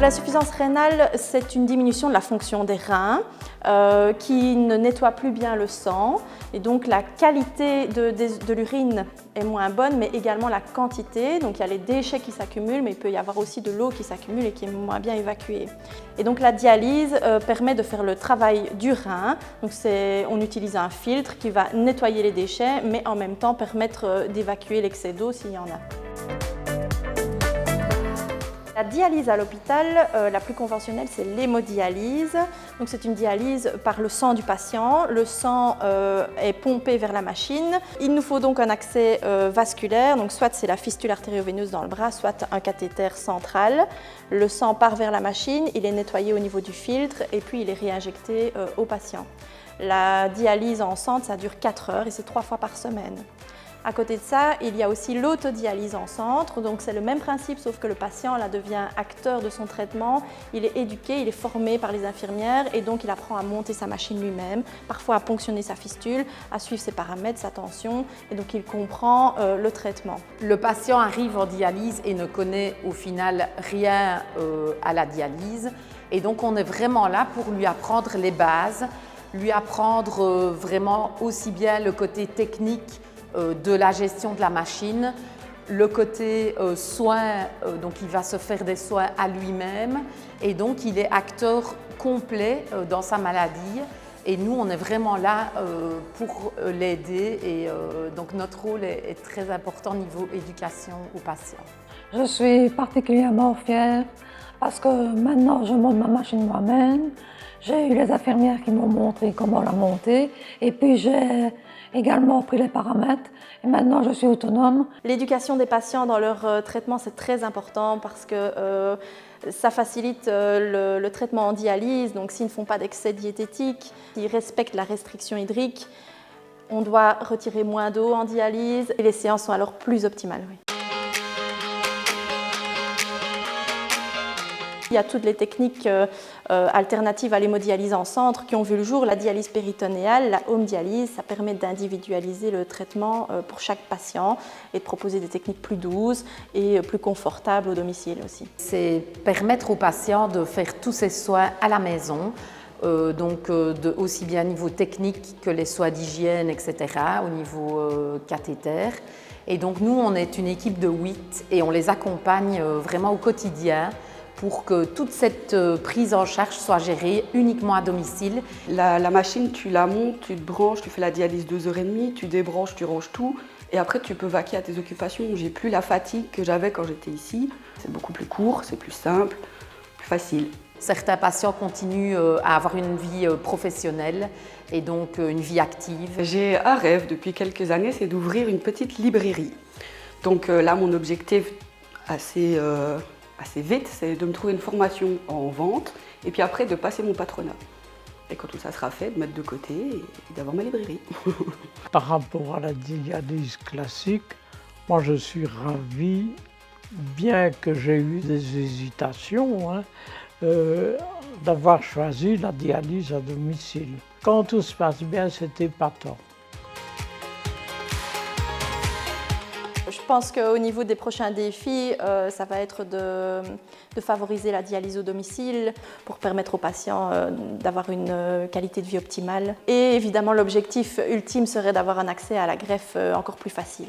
L'insuffisance rénale, c'est une diminution de la fonction des reins qui ne nettoie plus bien le sang. Et donc la qualité de l'urine est moins bonne, mais également la quantité. Donc il y a les déchets qui s'accumulent, mais il peut y avoir aussi de l'eau qui s'accumule et qui est moins bien évacuée. Et donc la dialyse permet de faire le travail du rein. Donc on utilise un filtre qui va nettoyer les déchets, mais en même temps permettre d'évacuer l'excès d'eau s'il y en a. La dialyse à l'hôpital, la plus conventionnelle, c'est l'hémodialyse. Donc c'est une dialyse par le sang du patient. Le sang est pompé vers la machine. Il nous faut donc un accès vasculaire, donc soit c'est la fistule artério-veineuse dans le bras, soit un cathéter central. Le sang part vers la machine, il est nettoyé au niveau du filtre et puis il est réinjecté au patient. La dialyse en centre, ça dure 4 heures et c'est 3 fois par semaine. À côté de ça, il y a aussi l'autodialyse en centre, donc c'est le même principe sauf que le patient là, devient acteur de son traitement, il est éduqué, il est formé par les infirmières et donc il apprend à monter sa machine lui-même, parfois à ponctionner sa fistule, à suivre ses paramètres, sa tension et donc il comprend le traitement. Le patient arrive en dialyse et ne connaît au final rien à la dialyse et donc on est vraiment là pour lui apprendre les bases, lui apprendre vraiment aussi bien le côté technique de la gestion de la machine, le côté soins, donc il va se faire des soins à lui-même et donc il est acteur complet dans sa maladie et nous on est vraiment là pour l'aider et donc notre rôle est très important niveau éducation aux patients. Je suis particulièrement fière parce que maintenant je monte ma machine moi-même. J'ai eu les infirmières qui m'ont montré comment la monter et puis j'ai également pris les paramètres et maintenant je suis autonome. L'éducation des patients dans leur traitement c'est très important parce que ça facilite le traitement en dialyse, donc s'ils ne font pas d'excès diététique, s'ils respectent la restriction hydrique, on doit retirer moins d'eau en dialyse et les séances sont alors plus optimales. Oui. Il y a toutes les techniques alternatives à l'hémodialyse en centre qui ont vu le jour. La dialyse péritonéale, la home dialyse, ça permet d'individualiser le traitement pour chaque patient et de proposer des techniques plus douces et plus confortables au domicile aussi. C'est permettre aux patients de faire tous ces soins à la maison, aussi bien au niveau technique que les soins d'hygiène, etc., au niveau cathéter. Et donc nous, on est une équipe de 8 et on les accompagne vraiment au quotidien pour que toute cette prise en charge soit gérée uniquement à domicile. La machine, tu la montes, tu te branches, tu fais la dialyse 2h30, tu débranches, tu ranges tout et après tu peux vaquer à tes occupations. J'ai plus la fatigue que j'avais quand j'étais ici. C'est beaucoup plus court, c'est plus simple, plus facile. Certains patients continuent à avoir une vie professionnelle et donc une vie active. J'ai un rêve depuis quelques années, c'est d'ouvrir une petite librairie. Donc là, mon objectif assez vite, c'est de me trouver une formation en vente et puis après de passer mon patronat. Et quand tout ça sera fait, de mettre de côté et d'avoir ma librairie. Par rapport à la dialyse classique, moi je suis ravi, bien que j'ai eu des hésitations, d'avoir choisi la dialyse à domicile. Quand tout se passe bien, c'est épatant. Je pense qu'au niveau des prochains défis, ça va être de favoriser la dialyse au domicile pour permettre aux patients d'avoir une qualité de vie optimale. Et évidemment, l'objectif ultime serait d'avoir un accès à la greffe encore plus facile.